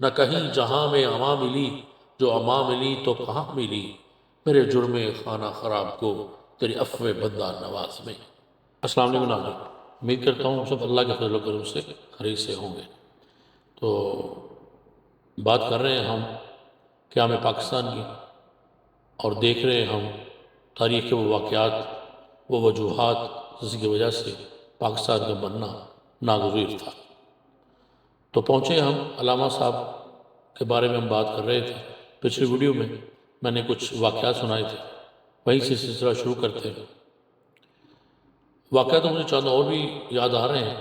نہ کہیں جہاں میں اما ملی، جو اما ملی تو کہاں ملی، میرے جرم خانہ خراب کو تیری عفو بندہ نواز میں۔ السلام علیکم ناظرین، امید کرتا ہوں سب اللہ کے فضل و کرم سے خیریت سے ہوں گے۔ تو بات کر رہے ہیں ہم قیام پاکستان کی، اور دیکھ رہے ہیں ہم تاریخ کے وہ واقعات، وہ وجوہات جس کی وجہ سے پاکستان کا بننا ناگزیر تھا۔ تو پہنچے ہم علامہ صاحب کے بارے میں ہم بات کر رہے تھے پچھلی ویڈیو میں نے کچھ واقعات سنائے تھے، وہیں سے سلسلہ شروع کرتے ہیں۔ واقعات تو مجھے چند اور بھی یاد آ رہے ہیں،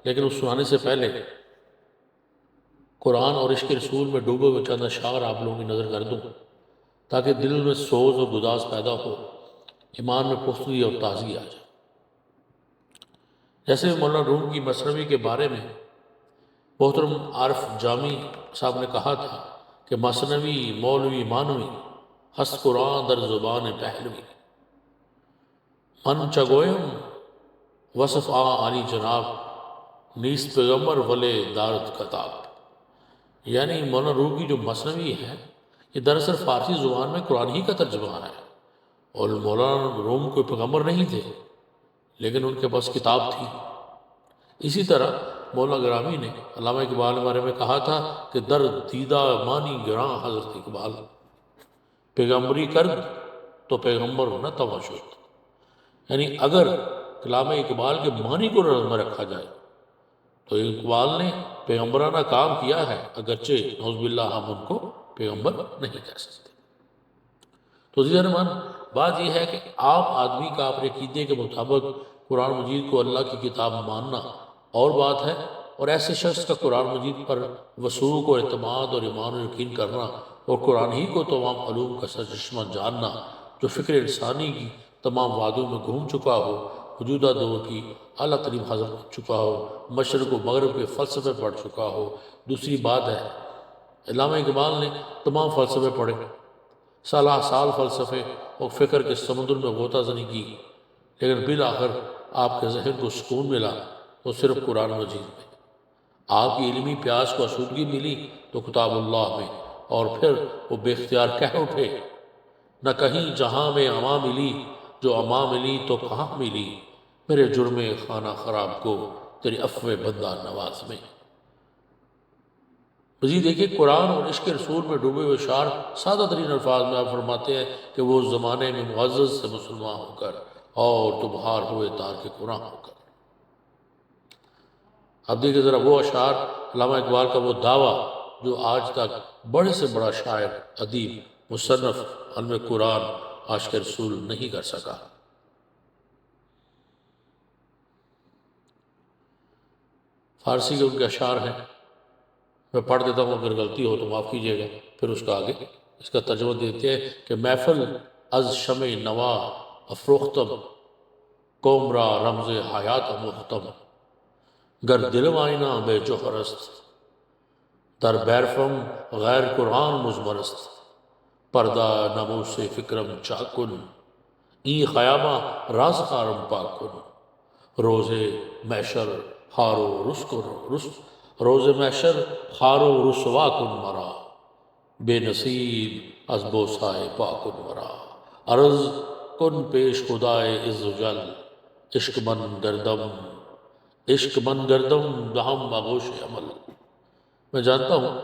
لیکن اس سنانے سے پہلے قرآن اور عشق رسول میں ڈوبے ہوئے چند اشعار آپ لوگوں کی نظر کر دوں، تاکہ دل میں سوز اور گداز پیدا ہو، ایمان میں پختگی اور تازگی آ جائے۔ جیسے مولانا روم کی مثنوی کے بارے میں محترم عارف جامی صاحب نے کہا تھا کہ مثنوی مولوی مانوی ہست قرآن در زبان پہلوی، من چگویم وصف آنی جناب، نیست پیغمبر ولے دارت کتاب۔ یعنی مولانا روم کی جو مثنوی ہے یہ دراصل فارسی زبان میں قرآن ہی کا ترجمہ ہے، اور مولانا روم کوئی پیغمبر نہیں تھے، لیکن ان کے پاس کتاب تھی۔ اسی طرح مولانا گرامی نے علامہ اقبال کے بارے میں کہا تھا کہ در دیدہ مانی گراں حضرت اقبال، پیغمبری کرد تو پیغمبر نہ تماشد۔ یعنی اگر کلام اقبال کے معنی کو نظر میں رکھا جائے تو اقبال نے پیغمبرانہ کام کیا ہے، اگرچہ نعوذ باللہ ہم ان کو پیغمبر نہیں کہہ سکتے۔ تو عزیزان رحمان، بات یہ ہے کہ آپ آدمی کا اپنے عقیدے کے مطابق قرآن مجید کو اللہ کی کتاب ماننا اور بات ہے، اور ایسے شخص کا قرآن مجید پر وثوق اور اعتماد اور ایمان و یقین کرنا، اور قرآن ہی کو تمام علوم کا سرچشمہ جاننا، جو فکر انسانی کی تمام وادیوں میں گھوم چکا ہو، موجودہ دور کی اعلیٰ ترین حضرت بن چکا ہو، مشرق و مغرب کے فلسفے پڑھ چکا ہو۔ دوسری بات ہے، علامہ اقبال نے تمام فلسفے پڑھے، سالہ سال فلسفے اور فکر کے سمندر میں غوطہ زنی کی، لیکن بالآخر آپ کے ذہن کو سکون ملا تو صرف قرآن مجید میں، آپ کی علمی پیاس کو آسودگی ملی تو کتاب اللہ میں، اور پھر وہ بے اختیار کہہ اٹھے، نہ کہیں جہاں میں اما ملی، جو اما ملی تو کہاں ملی، میرے جرم خانہ خراب کو تیری عفو بندہ نواز میں۔ مزید دیکھیے، قرآن اور عشق رسول میں ڈوبے ہوئے اشعار سادہ ترین الفاظ میں آپ فرماتے ہیں کہ وہ زمانے میں معزز سے مسلمان ہو کر اور تمہار ہوئے تار کے قرآن ہو کر۔ اب دیکھیں ذرا وہ اشعار، علامہ اقبال کا وہ دعویٰ جو آج تک بڑے سے بڑا شاعر، ادیب، مصنف علم قرآن، عاشق رسول نہیں کر سکا۔ فارسی کے ان کے اشعار ہیں، میں پڑھ دیتا ہوں، اگر غلطی ہو تو معاف کیجیے گا، پھر اس کا آگے اس کا ترجمہ دیتے ہیں کہ محفل از شمع نوا افروختم، قوم را رمز حیات محتم، گر دل آئینہ بے جوہر است، در بیرفم غیر قرآن مضمر است، پردہ ناموس فکرم چاکن، ای خیامہ راز خارم پاکن، روز محشر خار و روز محشر خار و رسوا کن مرا، بے نصیب از بوسائے پاکن مرا، عرض کن پیش خدائے عز و جل، عشق من گردم دہم آغوش عمل۔ میں جانتا ہوں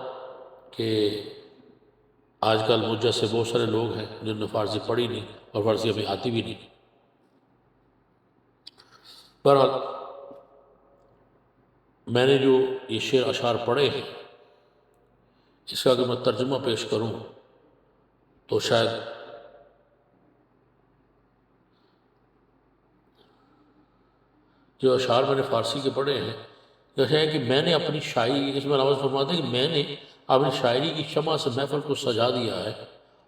کہ آج کل مجھ جیسے بہت سارے لوگ ہیں جنہوں نے فارسی پڑھی نہیں اور فارسی ہمیں آتی بھی نہیں۔ بہرحال میں نے جو یہ شعر اشعار پڑھے ہیں، اس کا اگر میں ترجمہ پیش کروں تو شاید جو اشعار میں نے فارسی کے پڑھے ہیں، جیسے ہے کہ میں نے اپنی شاعری، اس میں علامہ فرماتے ہیں کہ میں نے اپنی شاعری کی شمع سے محفل کو سجا دیا ہے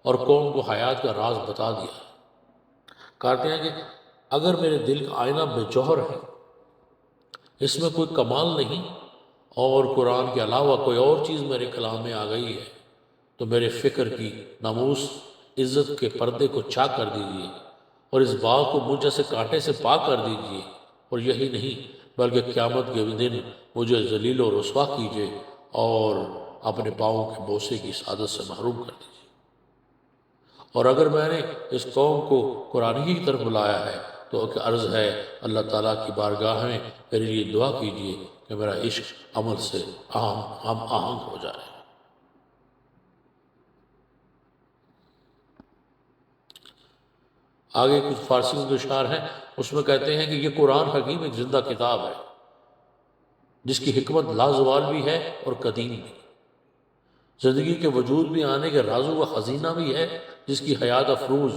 اور قوم کو حیات کا راز بتا دیا ہے۔ کہتے ہیں کہ اگر میرے دل کا آئینہ بے جوہر ہے، اس میں کوئی کمال نہیں، اور قرآن کے علاوہ کوئی اور چیز میرے کلام میں آ گئی ہے، تو میرے فکر کی ناموس عزت کے پردے کو چاک کر دیجیے، اور اس باغ کو مجھ جیسے کانٹے سے پاک کر دیجیے، اور یہی نہیں بلکہ قیامت کے دن مجھے ذلیل و رسوا کیجیے، اور اپنے پاؤں کے بوسے کی سعادت سے محروم کر دیجیے۔ اور اگر میں نے اس قوم کو قرآن کی طرف بلایا ہے تو عرض ہے اللہ تعالیٰ کی بارگاہ میں میرے لیے دعا کیجیے کہ میرا عشق عمل سے ہم آہنگ ہو جائے۔ آگے کچھ فارسیوں کے اشعار ہیں، اس میں کہتے ہیں کہ یہ قرآن حکیم ایک زندہ کتاب ہے جس کی حکمت لازوال بھی ہے اور قدیم بھی، زندگی کے وجود بھی آنے کے رازوں کا خزینہ بھی ہے، جس کی حیات افروز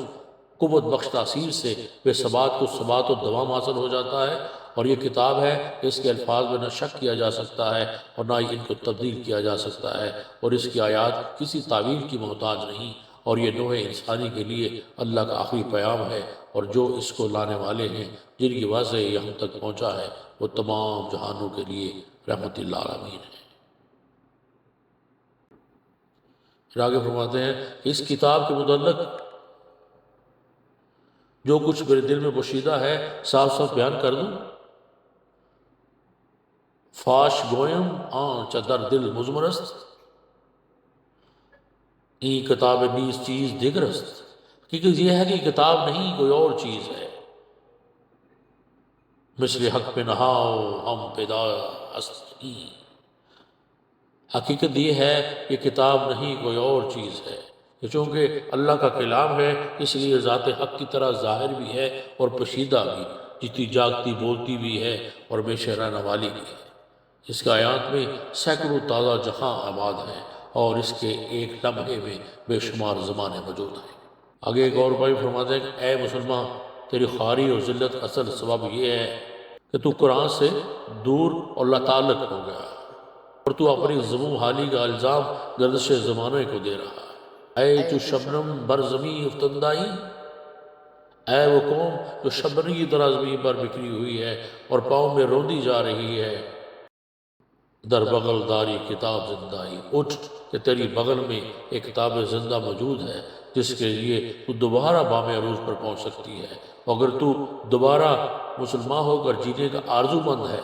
قوت بخش تاثیر سے بے ثبات کو ثبات و دوام حاصل ہو جاتا ہے، اور یہ کتاب ہے اس کے الفاظ میں نہ شک کیا جا سکتا ہے اور نہ ہی ان کو تبدیل کیا جا سکتا ہے، اور اس کی آیات کسی تعویل کی محتاج نہیں، اور یہ نوع انسانی کے لیے اللہ کا آخری پیام ہے، اور جو اس کو لانے والے ہیں جن کی وجہ سے یہ ہم تک پہنچا ہے وہ تمام جہانوں کے لیے رحمت للعالمین ہے۔ پھر آگے فرماتے ہیں اس کتاب کے متعلق جو کچھ میرے دل میں پوشیدہ ہے صاف صاف بیان کر دوں، فاش گویم آنچ در دل مزمرست، این کتاب نیز چیز دیگر است، حقیقت یہ ہے کہ یہ کتاب نہیں کوئی اور چیز ہے، مثل حق پہ نہاؤ ہم پیدا است این، حقیقت یہ ہے کہ کتاب نہیں کوئی اور چیز ہے، کہ چونکہ اللہ کا کلام ہے اس لیے ذات حق کی طرح ظاہر بھی ہے اور پوشیدہ بھی، جیتی جاگتی بولتی بھی ہے اور بے شرانہ والی بھی ہے، اس کا آیات میں سینکڑوں تازہ جہاں آباد ہیں اور اس کے ایک لمحے میں بے شمار زمانے موجود ہیں۔ آگے ایک اور بھائی فرماتے ہیں کہ اے مسلمان، تیری خواری اور ذلت کا اصل سبب یہ ہے کہ تو قرآن سے دور اور لاتعلق ہو گیا، اور تو اپنی ضموم حالی کا الزام گردش زمانے کو دے رہا ہے۔ اے جو شبنم بر زمین افتندائی، اے وہ قوم جو شبنم کی طرح زمین پر بکھری ہوئی ہے اور پاؤں میں روندی جا رہی ہے، در بغل داری کتاب زندائی، اٹھ کہ تیری بغل میں ایک کتاب زندہ موجود ہے جس کے لیے تو دوبارہ بام عروج پر پہنچ سکتی ہے، اگر تو دوبارہ مسلمان ہو کر جینے کا آرزو مند ہے،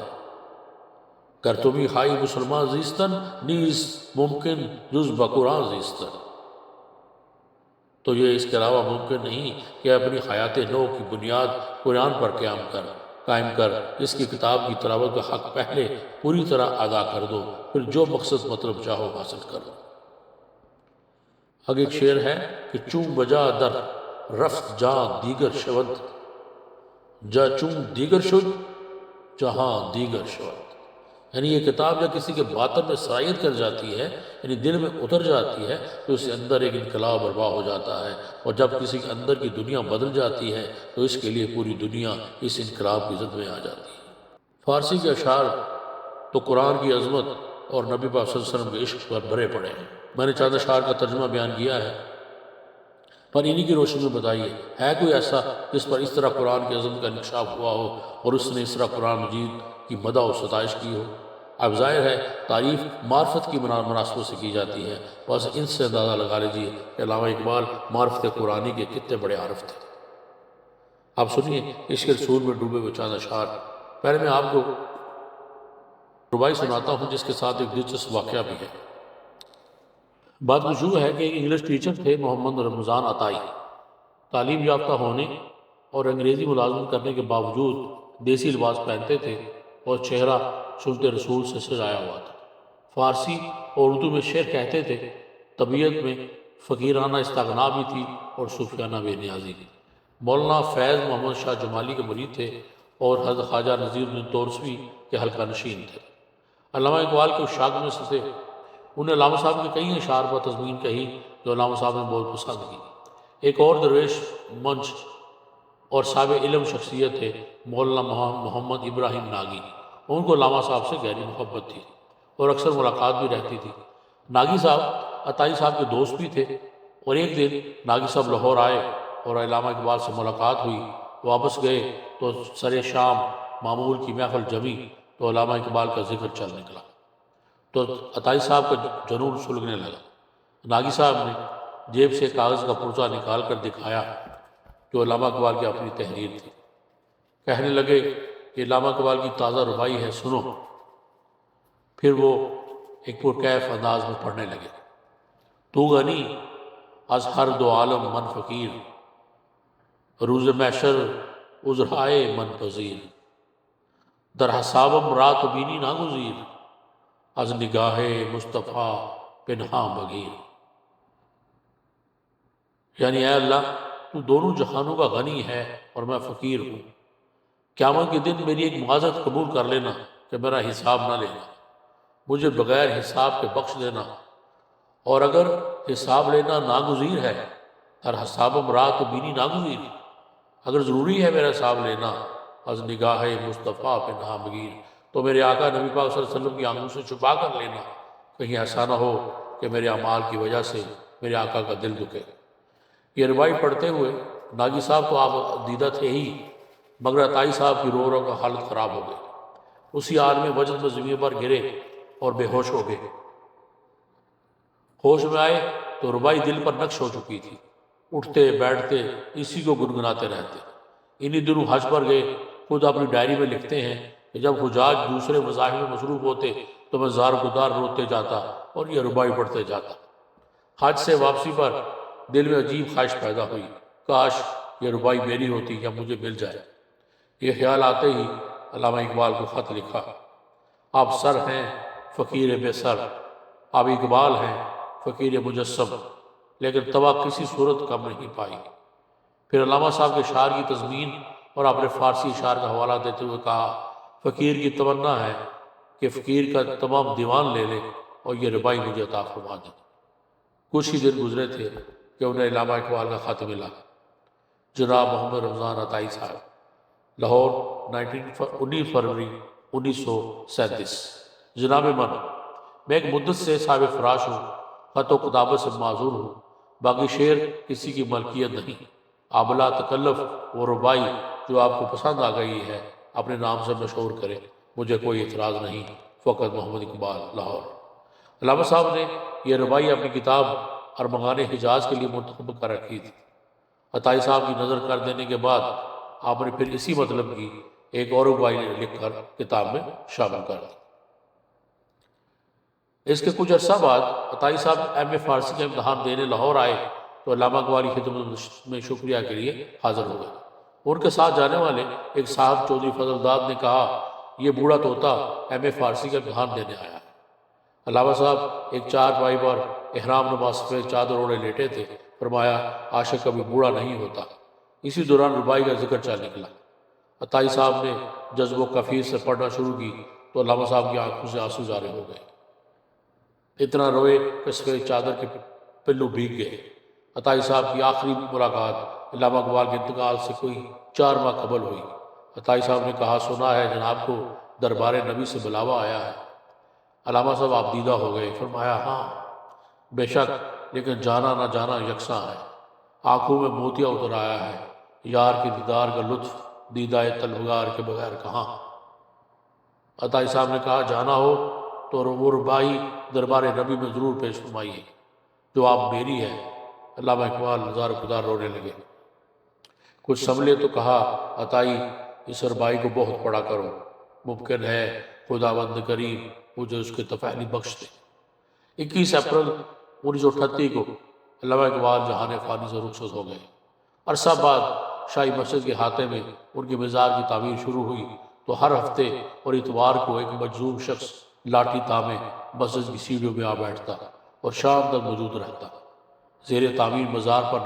کر تمہیں خائی مسلمان زیستن نیز ممکن جز بقرآن زیستن، تو یہ اس کے علاوہ ممکن نہیں کہ اپنی حیات نو کی بنیاد قرآن پر قائم کر اس کی کتاب کی تلاوت کا حق پہلے پوری طرح ادا کر دو، پھر جو مقصد مطلب چاہو حاصل کرو۔ آگے ایک شعر ہے کہ چون بجا در رفت جہاں دیگر شود، جا چون دیگر شد جہاں دیگر شود، یعنی یہ کتاب جب کسی کے باطن میں سرایت کر جاتی ہے، یعنی دل میں اتر جاتی ہے، تو اس کے اندر ایک انقلاب برپا ہو جاتا ہے، اور جب کسی کے اندر کی دنیا بدل جاتی ہے تو اس کے لیے پوری دنیا اس انقلاب کی زد میں آ جاتی ہے۔ فارسی کے اشعار تو قرآن کی عظمت اور نبی پاک صلی اللہ علیہ وسلم کے عشق پر بھرے پڑے ہیں، میں نے چند اشعار کا ترجمہ بیان کیا ہے، پر انہی کی روشنی میں بتائیے ہے کوئی ایسا جس پر اس طرح قرآن کی عظمت کا انکشاف ہوا ہو اور اس نے اس طرح قرآن مجید کی مدح و ستائش کی ہو؟ اب ظاہر ہے تعریف معرفت کی مناسبت سے کی جاتی ہے، بس ان سے اندازہ لگا لیجیے کہ علامہ اقبال معرفت قرآنی کے کتنے بڑے عارف تھے۔ آپ سنیے عشق رسول میں ڈوبے ہوئے چند اشعار۔ پہلے میں آپ کو ربائی سناتا ہوں جس کے ساتھ ایک دلچسپ واقعہ بھی ہے۔ بات کچھ یوں ہے کہ ایک انگلش ٹیچر تھے محمد رمضان عطائی، تعلیم یافتہ ہونے اور انگریزی ملازمت کرنے کے باوجود دیسی لباس پہنتے تھے اور چہرہ سنت رسول سے سجایا ہوا تھا، فارسی اور اردو میں شعر کہتے تھے، طبیعت میں فقیرانہ استغنا بھی تھی اور صوفیانہ بے نیازی بھی۔ مولانا فیض محمد شاہ جمالی کے مرید تھے اور حضرت خواجہ نذیر الدین تورسوی کے حلقہ نشین تھے۔ علامہ اقبال کے شاگرد میں سے تھے، انہیں علامہ صاحب کے کئی اشعار پر تضمین کہی جو علامہ صاحب نے بہت پسند کی۔ ایک اور درویش منچ اور صاحب علم شخصیت تھے مولانا محمد ابراہیم ناگی، ان کو علامہ صاحب سے گہری محبت تھی اور اکثر ملاقات بھی رہتی تھی۔ ناگی صاحب عطائی صاحب کے دوست بھی تھے، اور ایک دن ناگی صاحب لاہور آئے اور علامہ اقبال سے ملاقات ہوئی، واپس گئے تو سر شام معمول کی محفل جمی تو علامہ اقبال کا ذکر چل نکلا، تو عطائی صاحب کا جنون سلگنے لگا۔ ناگی صاحب نے جیب سے کاغذ کا پرچہ نکال کر دکھایا جو علامہ اقبال کی اپنی تحریر تھی، کہنے لگے کہ علامہ اقبال کی تازہ ربائی ہے، سنو۔ پھر وہ ایک پرکیف انداز میں پڑھنے لگے۔ تو غنی از ہر دو عالم من فقیر، روز محشر عذرائے من پذیر، در حسابم رات بینی ناگزیر، از نگاہ مصطفیٰ پنہاں بگیر۔ یعنی اے اللہ تو دونوں جہانوں کا غنی ہے اور میں فقیر ہوں، قیامت کے دن میری ایک معذرت قبول کر لینا کہ میرا حساب نہ لینا، مجھے بغیر حساب کے بخش دینا، اور اگر حساب لینا ناگزیر ہے، در حسابم رات بینی ناگزیر، اگر ضروری ہے میرا حساب لینا، از نگاہ مصطفیٰ پنہاں بگیر، تو میرے آقا نبی پاک صلی اللہ علیہ وسلم کی آنکھوں سے چھپا کر لینا، کہیں ایسا نہ ہو کہ میرے اعمال کی وجہ سے میرے آقا کا دل دکھے۔ یہ روایت پڑھتے ہوئے ناگی صاحب تو آپ دیدہ تھے ہی، مگر عطائی صاحب کی رو رو کا حالت خراب ہو گئی، اسی حال میں وجد میں زمین پر گرے اور بے ہوش ہو گئے۔ ہوش میں آئے تو ربائی دل پر نقش ہو چکی تھی، اٹھتے بیٹھتے اسی کو گنگناتے رہتے۔ انہی دنوں حج پر گئے، خود اپنی ڈائری میں لکھتے ہیں کہ جب حجاج دوسرے مذاہب میں مصروف ہوتے تو میں زار گدار روتے جاتا اور یہ ربائی پڑھتے جاتا۔ حج سے واپسی پر دل میں عجیب خواہش پیدا ہوئی، کاش یہ ربائی میری ہوتی یا مجھے مل جائے۔ یہ خیال آتے ہی علامہ اقبال کو خط لکھا۔ آپ سر ہیں فقیر بے سر، آپ اقبال ہیں فقیر مجسم، لیکن توا کسی صورت کم نہیں پائی۔ پھر علامہ صاحب کے اشعار کی تضمین اور اپنے فارسی اشعار کا حوالہ دیتے ہوئے کہا، فقیر کی تمنا ہے کہ فقیر کا تمام دیوان لے لے اور یہ ربائی مجھے عطا فرما دے۔ کچھ ہی دن گزرے تھے کہ انہیں علامہ اقبال کا خط ملا۔ جناب محمد رمضان عطائی صاحب، لاہور، 19 فروری 1937۔ جناب من، میں ایک مدت سے صاحب فراش ہوں، خط و کتابت سے معذور ہوں، باقی شعر کسی کی ملکیت نہیں، آبلا تکلف وہ ربائی جو آپ کو پسند آ گئی ہے اپنے نام سے مشہور کرے، مجھے کوئی اعتراض نہیں۔ فقط محمد اقبال، لاہور۔ علامہ صاحب نے یہ ربائی اپنی کتاب ارمغان حجاز کے لیے منتخب کر رکھی تھی۔ عطائی صاحب کی نظر کر دینے کے بعد آپ نے پھر اسی مطلب کی ایک اور ربائی لکھ کر کتاب میں شامل کر دی۔ اس کے کچھ عرصہ بعد عطائی صاحب ایم.اے. فارسی کا امتحان دینے لاہور آئے تو علامہ اقبال کی خدمت میں شکریہ کے لیے حاضر ہو گئے۔ ان کے ساتھ جانے والے ایک صاحب چودھری فضل داد نے کہا، یہ بوڑھا طوطا ایم.اے. فارسی کا امتحان دینے آیا ہے۔ علامہ صاحب ایک چارپائی پر احرام نما سفید چادر اوڑھے لیٹے تھے، فرمایا، عاشق کبھی بوڑھا نہیں ہوتا۔ اسی دوران ربائی کا ذکر چل نکلا۔ عطائی صاحب نے جذب و کفیر سے پڑھنا شروع کی تو علامہ صاحب کی آنکھوں سے آنسو جاری ہو گئے، اتنا روئے کہ سفید چادر کے پلو بھیگ گئے۔ عطائی صاحب کی آخری ملاقات علامہ اقبال کے انتقال سے کوئی 4 ماہ قبل ہوئی۔ عطائی صاحب نے کہا، سنا ہے جناب کو دربار نبی سے بلاوا آیا ہے۔ علامہ صاحب آپ دیدہ ہو گئے، فرمایا، ہاں بے شک، لیکن جانا نہ جانا یکساں ہے۔ آنکھوں میں موتیا اتر آیا ہے، یار کے دیدار کا لطف دیدہ طلبگار کے بغیر کہاں۔ عطائی صاحب نے کہا، جانا ہو تو وہ ربائی دربار نبی میں ضرور پیش فرمائیے جو آپ میری ہے۔ علامہ اقبال ہزار کدار رونے لگے۔ کچھ سنبھلے تو کہا، عطائی اس ربائی کو بہت پڑھا کرو، ممکن ہے خداوند کریم مجھے اس کے تفعیلی بخش دے۔ 21 اپریل 1938 کو علامہ اقبال جہان فانی سے رخصت ہو گئے۔ عرصہ بعد شاہی مسجد کے احاطے میں ان کی مزار کی تعمیر شروع ہوئی تو ہر ہفتے اور اتوار کو ایک مجذوب شخص لاٹھی تامے مسجد کی سیڑھیوں میں آ بیٹھتا اور شام تک موجود رہتا۔ زیر تعمیر مزار پر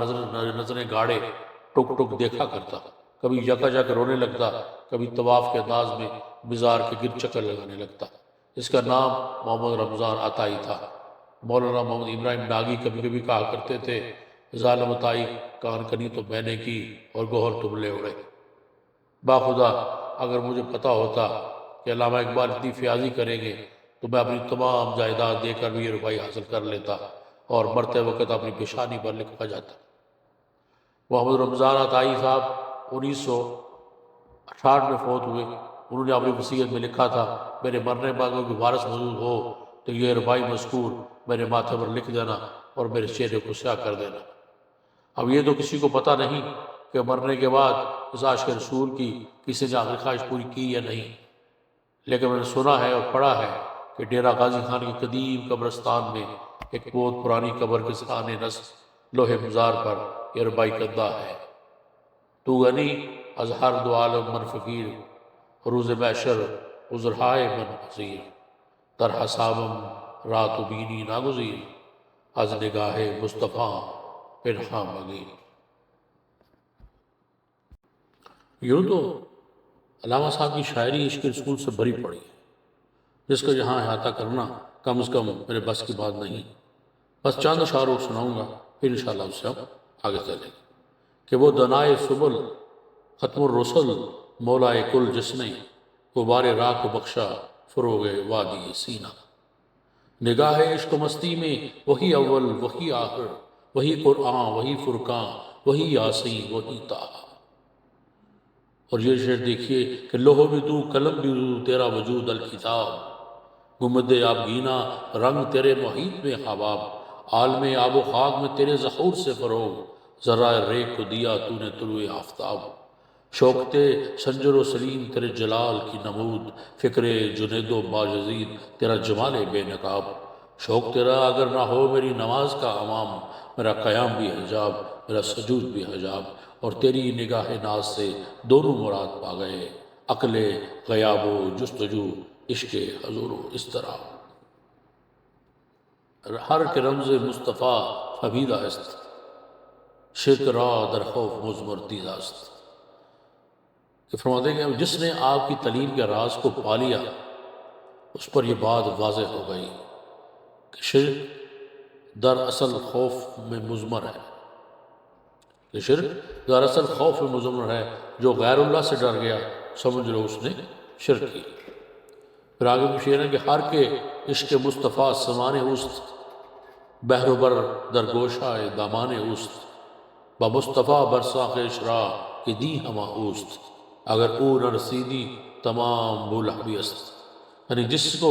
نظریں گاڑے ٹک ٹک دیکھا کرتا، کبھی یکا یک رونے لگتا، کبھی طواف کے انداز میں مزار کے گرد چکر لگانے لگتا۔ اس کا نام محمد رمضان عطائی تھا۔ مولانا محمد ابراہیم ناگی کبھی کبھی کہا کرتے تھے، ظالم عطائی کان کنی تو میں نے کی اور گوہر تم لے اڑے۔ باخدا اگر مجھے پتا ہوتا کہ علامہ اقبال اتنی فیاضی کریں گے تو میں اپنی تمام جائیداد دے کر بھی یہ ربائی حاصل کر لیتا اور مرتے وقت اپنی پیشانی پر لکھا جاتا۔ محمد رمضان عطائی صاحب 1968 میں فوت ہوئے۔ انہوں نے اپنی وصیت میں لکھا تھا، میرے مرنے بعد کوئی وارث موجود ہو تو یہ ربائی مذکور میرے ماتھے پر لکھ دینا اور میرے چہرے کو سیاہ کر دینا۔ اب یہ تو کسی کو پتہ نہیں کہ مرنے کے بعد اس عاشق رسول کی کسی نے آخری خواہش پوری کی یا نہیں، لیکن میں نے سنا ہے اور پڑھا ہے کہ ڈیرہ غازی خان کے قدیم قبرستان میں ایک بہت پرانی قبر کے سانے نصب لوہے مزار پر یہ ربائی کردہ ہے: تو غنی از ہر دو عالم من فقیر، روز محشر عذرہائے من حضیر، در حسابم رات و بینی ناگزیر، از نگاہ مصطفیٰ پنہاں مگیر۔ یوں تو علامہ صاحب کی شاعری عشق رسول سے بھری پڑی ہے، جس کا یہاں احاطہ کرنا کم از کم میرے بس کی بات نہیں۔ بس چند اشعار سناؤں گا، پھر انشاءاللہ اس سے ہم آگے چلیں گے کہ وہ دنائے سبل ختم الرسل مولائے کل، جس نے غبار راہ کو بخشا فروغ وادی سینہ۔ نگاہ عشق و مستی میں وہی اول وہی آخر، وہی قرآن وہی فرقان وہی یاسین وہی طٰہٰ۔ اور یہ شعر دیکھیے کہ لوح بھی تو قلم بھی تو تیرا وجود الکتاب، گنبد آبگینہ رنگ تیرے محیط میں حباب، عالم آب و خاک میں تیرے ظہور سے فروغ، ذرائع ریگ کو دیا تو نے طلوع آفتاب۔ شوکت سنجر و سلیم تیرے جلال کی نمود، فکر جنید و باجزید تیرا جمال بے نقاب۔ شوق تیرا اگر نہ ہو میری نماز کا امام، میرا قیام بھی حجاب میرا سجود بھی حجاب۔ اور تیری نگاہ ناز سے دونوں مراد پا گئے، عقل غیاب و جستجو عشق حضور و اضطراب۔ ہر کے رمز مصطفیٰ فبیدہ است، شرک را در خوف مضمر دیدہ است۔ کہ فرماتے ہیں کہ جس نے آپ کی تعلیم کے راز کو پا لیا، اس پر یہ بات واضح ہو گئی کہ شرک دراصل خوف میں مضمر ہے، کہ شرک دراصل خوف میں مضمر ہے۔ جو غیر اللہ سے ڈر گیا سمجھ لو اس نے شرک کی۔ پھر آگے بھی شعر ہے کہ ہر کے عشق مصطفیٰ سمان اوست، بحر و بر در گوشہ دامان اوست، با مصطفیٰ برساخ اشرا کہ دی ہما اوست، اگر او نہ رسیدی تمام بولہ بھی است۔ یعنی جس کو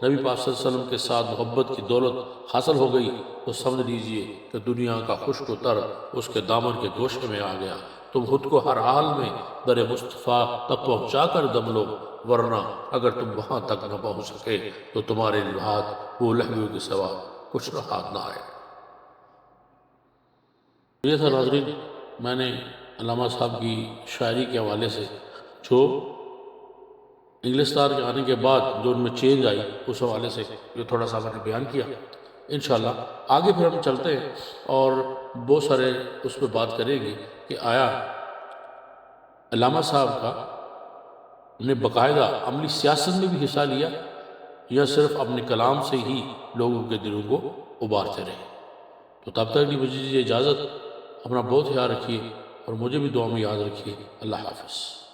نبی پاک صلی اللہ علیہ وسلم کے ساتھ محبت کی دولت حاصل ہو گئی تو سمجھ لیجئے کہ دنیا کا خشک و تر اس کے دامن کے گوشے میں آ گیا۔ تم خود کو ہر حال میں در مصطفیٰ تک پہنچا کر دم لو، ورنہ اگر تم وہاں تک نہ پہنچ سکے تو تمہارے ہاتھ وہ لہویوں کے سوا کچھ نہ ہاتھ نہ آئے۔ یہ تھا ناظرین، میں نے علامہ صاحب کی شاعری کے حوالے سے جو انگلستان کے آنے کے بعد جو ان میں چینج آئی اس حوالے سے جو تھوڑا سا میں نے بیان کیا۔ انشاءاللہ آگے پھر ہم چلتے ہیں اور بہت سارے اس پہ بات کریں گے کہ آیا علامہ صاحب کا نے باقاعدہ عملی سیاست میں بھی حصہ لیا یا صرف اپنے کلام سے ہی لوگوں کے دلوں کو ابارتے رہے۔ تو تب تک نہیں مجھے اجازت، اپنا بہت خیال رکھیے اور مجھے بھی دعا میں یاد رکھیے۔ اللہ حافظ۔